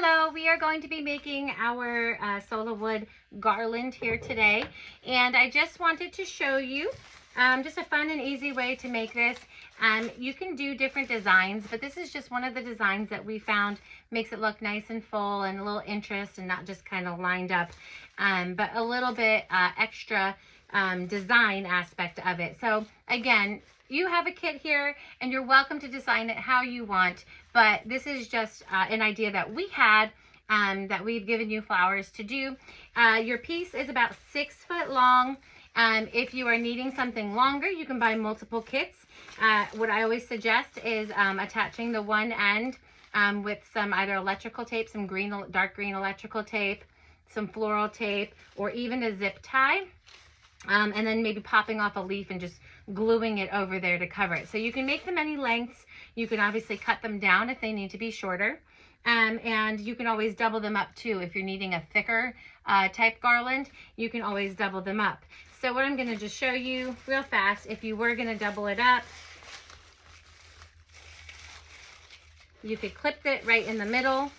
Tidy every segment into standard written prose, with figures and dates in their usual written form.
Hello, we are going to be making our solo wood garland here today, and I just wanted to show you just a fun and easy way to make this. You can do different designs, but this is just one of the designs that we found makes it look nice and full and a little interest and not just kind of lined up, but a little bit extra design aspect of it. So again, you have a kit here and you're welcome to design it how you want, but this is just an idea that we had that we've given you flowers to do. Your piece is about 6 foot long. If you are needing something longer, you can buy multiple kits. What I always suggest is attaching the one end with some either electrical tape, some dark green electrical tape, some floral tape, or even a zip tie. And then maybe popping off a leaf and just gluing it over there to cover it. So you can make them any lengths. You can obviously cut them down if they need to be shorter. And you can always double them up too. If you're needing a thicker type garland, you can always double them up. So what I'm going to just show you real fast, if you were going to double it up, you could clip it right in the middle,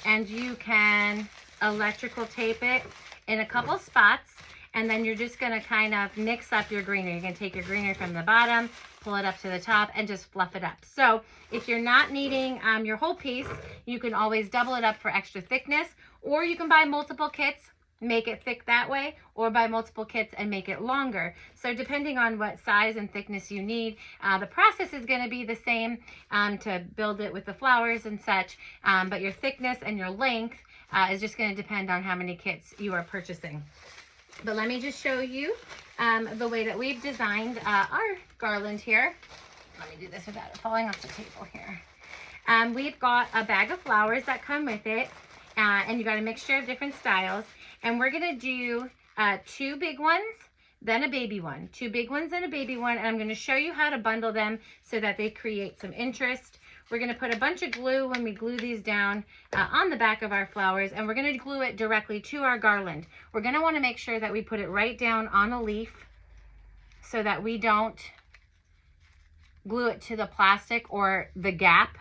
and you can electrical tape it in a couple spots. And then you're just going to kind of mix up your greenery. You're going to take your greenery from the bottom, pull it up to the top, and just fluff it up. So if you're not needing your whole piece, you can always double it up for extra thickness, or you can buy multiple kits, make it thick that way, or buy multiple kits and make it longer. So depending on what size and thickness you need, the process is going to be the same to build it with the flowers and such, but your thickness and your length is just going to depend on how many kits you are purchasing. But let me just show you the way that we've designed our garland here. Let me do this without it falling off the table here. We've got a bag of flowers that come with it, and you got a mixture of different styles. And we're going to do 2 big ones, then a baby one. 2 big ones and a baby one, and I'm going to show you how to bundle them so that they create some interest. We're going to put a bunch of glue when we glue these down on the back of our flowers, and we're going to glue it directly to our garland. We're going to want to make sure that we put it right down on a leaf so that we don't glue it to the plastic or the gap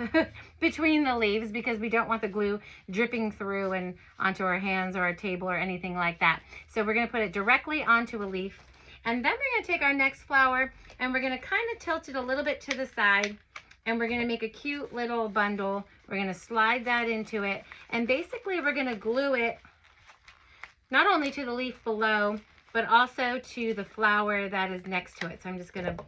between the leaves, because we don't want the glue dripping through and onto our hands or our table or anything like that. So we're going to put it directly onto a leaf, and then we're going to take our next flower and we're going to kind of tilt it a little bit to the side. And we're going to make a cute little bundle. We're going to slide that into it. And basically we're going to glue it not only to the leaf below, but also to the flower that is next to it. So I'm just going to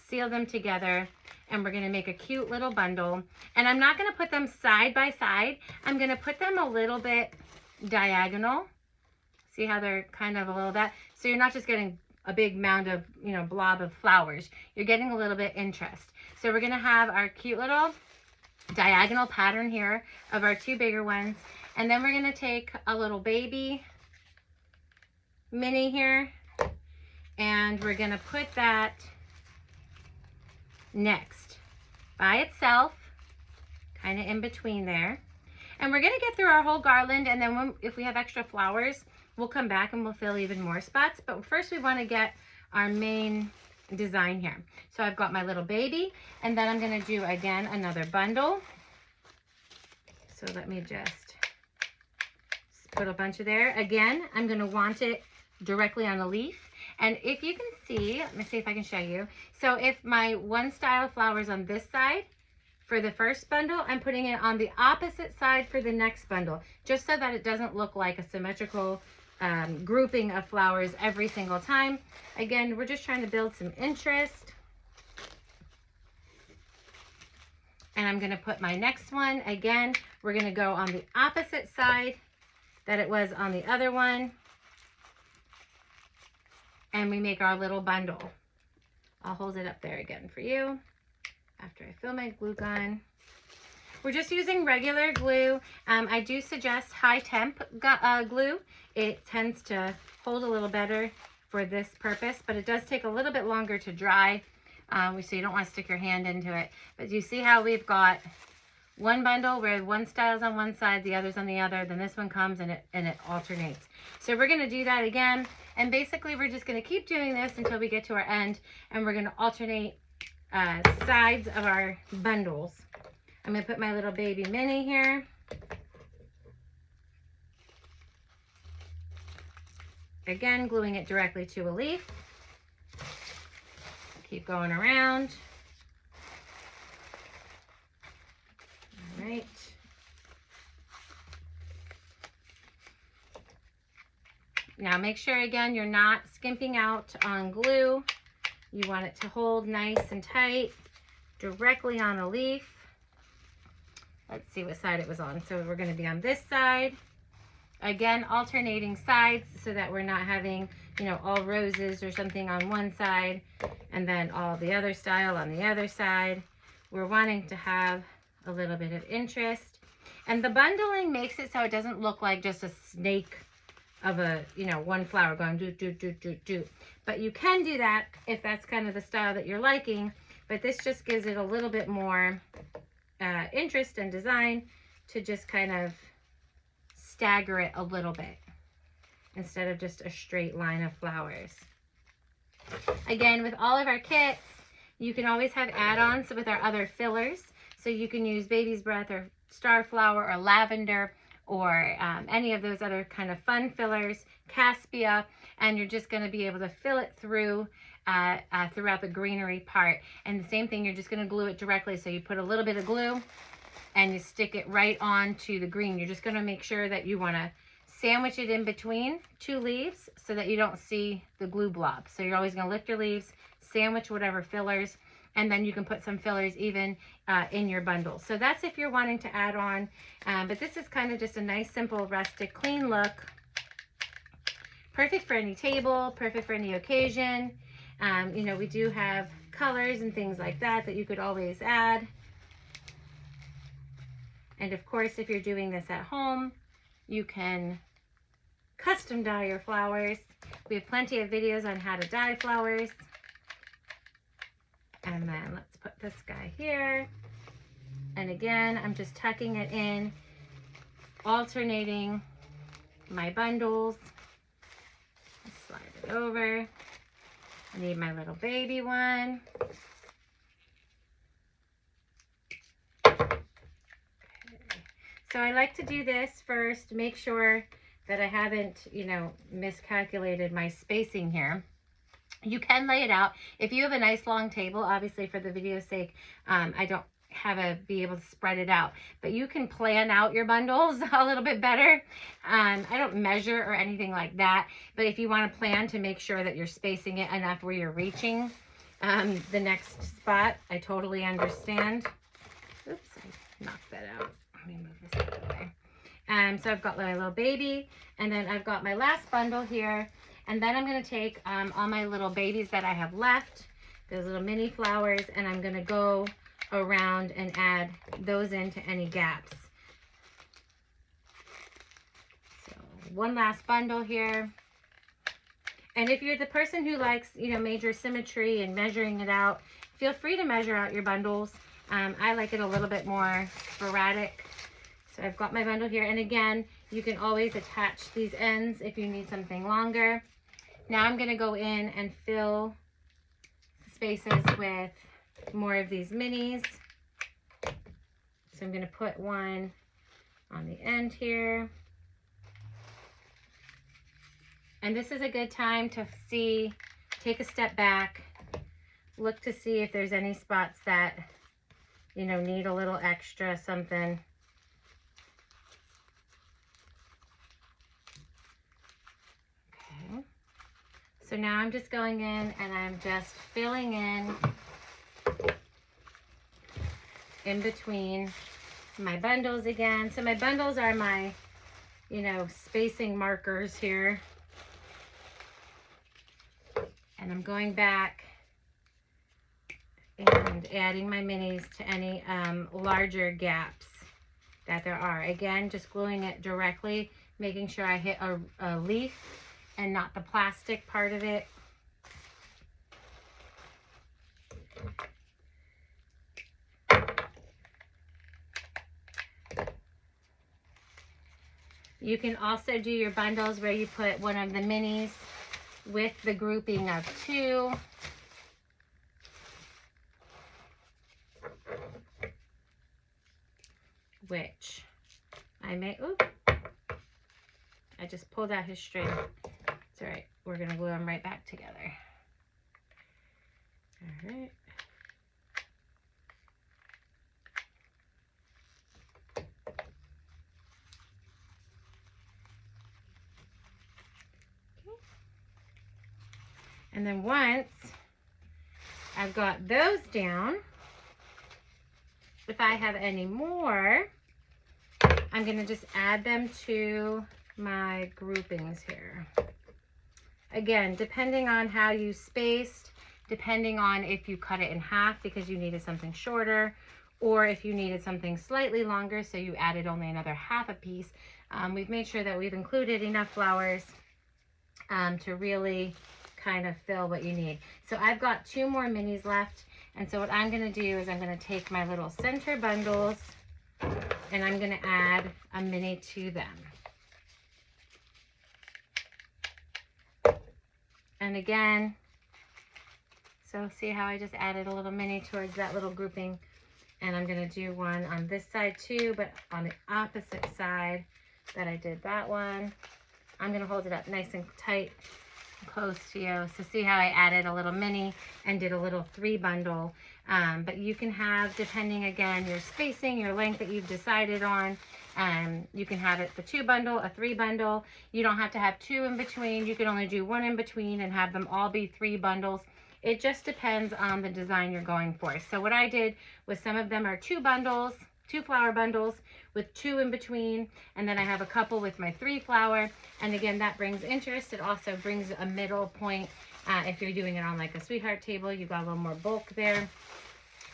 seal them together, and we're going to make a cute little bundle. And I'm not going to put them side by side. I'm going to put them a little bit diagonal. See how they're kind of a little bit. So you're not just getting a big mound of, blob of flowers. You're getting a little bit interest. So we're going to have our cute little diagonal pattern here of our 2 bigger ones. And then we're going to take a little baby mini here, and we're going to put that next by itself, kind of in between there. And we're going to get through our whole garland, and then if we have extra flowers, we'll come back and we'll fill even more spots. But first we want to get our main design here. So I've got my little baby, and then I'm going to do again another bundle. So let me just put a bunch of there. Again, I'm going to want it directly on a leaf. And if you can see, let me see if I can show you. So if my one style of flowers on this side for the first bundle, I'm putting it on the opposite side for the next bundle, just so that it doesn't look like a symmetrical grouping of flowers every single time. Again, we're just trying to build some interest. And I'm going to put my next one. Again, we're going to go on the opposite side that it was on the other one. And we make our little bundle. I'll hold it up there again for you after I fill my glue gun. We're just using regular glue. I do suggest high temp glue. It tends to hold a little better for this purpose, but it does take a little bit longer to dry. So you don't want to stick your hand into it. But you see how we've got one bundle where one style's on one side, the other's on the other, then this one comes and it alternates. So we're going to do that again, and basically we're just going to keep doing this until we get to our end, and we're going to alternate sides of our bundles. I'm going to put my little baby mini here. again, gluing it directly to a leaf. Keep going around. All right. Now make sure, again, you're not skimping out on glue. You want it to hold nice and tight directly on the leaf. Let's see what side it was on. So we're going to be on this side. Again, alternating sides so that we're not having, you know, all roses or something on one side and then all the other style on the other side. We're wanting to have a little bit of interest. And the bundling makes it so it doesn't look like just a snake of a, you know, one flower going do, do, do, do, do. But you can do that if that's kind of the style that you're liking. But this just gives it a little bit more interest and design to just kind of stagger it a little bit instead of just a straight line of flowers. Again, with all of our kits, you can always have add-ons with our other fillers. So you can use baby's breath or starflower or lavender or any of those other kind of fun fillers, Caspia, and you're just going to be able to fill it through throughout the greenery part. And the same thing, you're just going to glue it directly. So you put a little bit of glue and you stick it right onto the green. You're just going to make sure that you want to sandwich it in between two leaves so that you don't see the glue blob. So you're always going to lift your leaves, sandwich whatever fillers, and then you can put some fillers even in your bundle. So that's if you're wanting to add on. But this is kind of just a nice, simple, rustic, clean look. Perfect for any table, perfect for any occasion. You know, we do have colors and things like that that you could always add. And of course, if you're doing this at home, you can custom dye your flowers. We have plenty of videos on how to dye flowers. And then let's put this guy here. And again, I'm just tucking it in, alternating my bundles. Slide it over. I need my little baby one. Okay. So I like to do this first, make sure that I haven't, you know, miscalculated my spacing here. You can lay it out. If you have a nice long table, obviously for the video's sake, I don't be able to spread it out, but you can plan out your bundles a little bit better. I don't measure or anything like that, but if you want to plan to make sure that you're spacing it enough where you're reaching the next spot, I totally understand. Oops, I knocked that out. Let me move this out of the way. So I've got my little baby, and then I've got my last bundle here. And then I'm going to take all my little babies that I have left, those little mini flowers, and I'm going to go around and add those into any gaps. So one last bundle here. And if you're the person who likes, you know, major symmetry and measuring it out, feel free to measure out your bundles. I like it a little bit more sporadic. So I've got my bundle here. And again, you can always attach these ends if you need something longer. Now I'm going to go in and fill spaces with more of these minis. So I'm going to put one on the end here. And this is a good time to see, take a step back, look to see if there's any spots that, you know, need a little extra something. So now I'm just going in and I'm just filling in between my bundles again. So my bundles are my, you know, spacing markers here. And I'm going back and adding my minis to any larger gaps that there are. Again, just gluing it directly, making sure I hit a leaf and not the plastic part of it. You can also do your bundles where you put one of the minis with the grouping of two. Which I may, oop, I just pulled out his string. It's all right. We're going to glue them right back together. All right. And then once I've got those down, if I have any more, I'm going to just add them to my groupings here. Again, depending on how you spaced, depending on if you cut it in half because you needed something shorter, or if you needed something slightly longer, so you added only another half a piece. We've made sure that we've included enough flowers to really kind of fill what you need. So I've got 2 more minis left. And so what I'm going to do is I'm going to take my little center bundles and I'm going to add a mini to them. And again, so see how I just added a little mini towards that little grouping. And I'm going to do one on this side too, but on the opposite side that I did that one. I'm going to hold it up nice and tight, close to you. So see how I added a little mini and did a little 3 bundle. But you can have, depending again, your spacing, your length that you've decided on. You can have it for 2 bundle, a 3 bundle. You don't have to have 2 in between. You can only do 1 in between and have them all be 3 bundles. It just depends on the design you're going for. So what I did was some of them are 2 bundles, 2 flower bundles with 2 in between, and then I have a couple with my 3 flower. And again, that brings interest. It also brings a middle point. If you're doing it on like a sweetheart table, you've got a little more bulk there.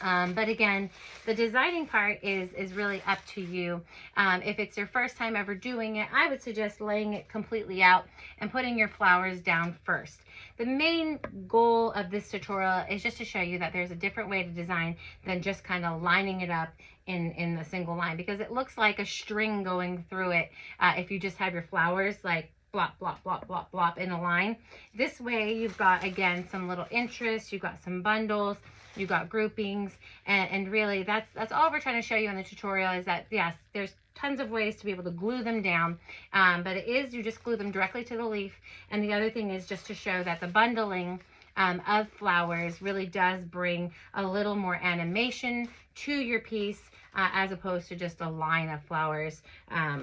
But again, the designing part is really up to you. If it's your first time ever doing it, I would suggest laying it completely out and putting your flowers down first. The main goal of this tutorial is just to show you that there's a different way to design than just kind of lining it up in a single line, because it looks like a string going through it if you just have your flowers like blop, blop, blop, blop, blop in a line. This way you've got, again, some little interest, you've got some bundles, you've got groupings, and really that's all we're trying to show you in the tutorial is that, yes, there's tons of ways to be able to glue them down, but it is, you just glue them directly to the leaf. And the other thing is just to show that the bundling of flowers really does bring a little more animation to your piece, as opposed to just a line of flowers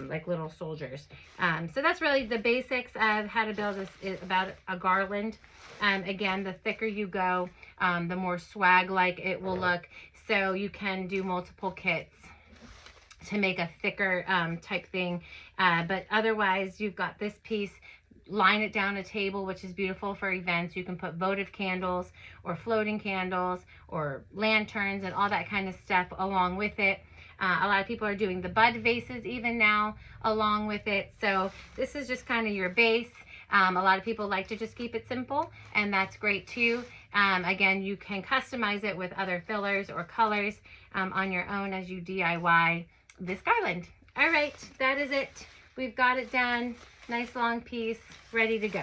like little soldiers. So that's really the basics of how to build this, about a garland. Again, the thicker you go, the more swag-like it will look. So you can do multiple kits to make a thicker type thing. But otherwise, you've got this piece. Line it down a table, which is beautiful for events. You can put votive candles or floating candles or lanterns and all that kind of stuff along with it. A lot of people are doing the bud vases even now along with it. So this is just kind of your base. A lot of people like to just keep it simple, and that's great too. Again, you can customize it with other fillers or colors on your own as you DIY this garland. All right, that is it. We've got it done. Nice long piece, ready to go.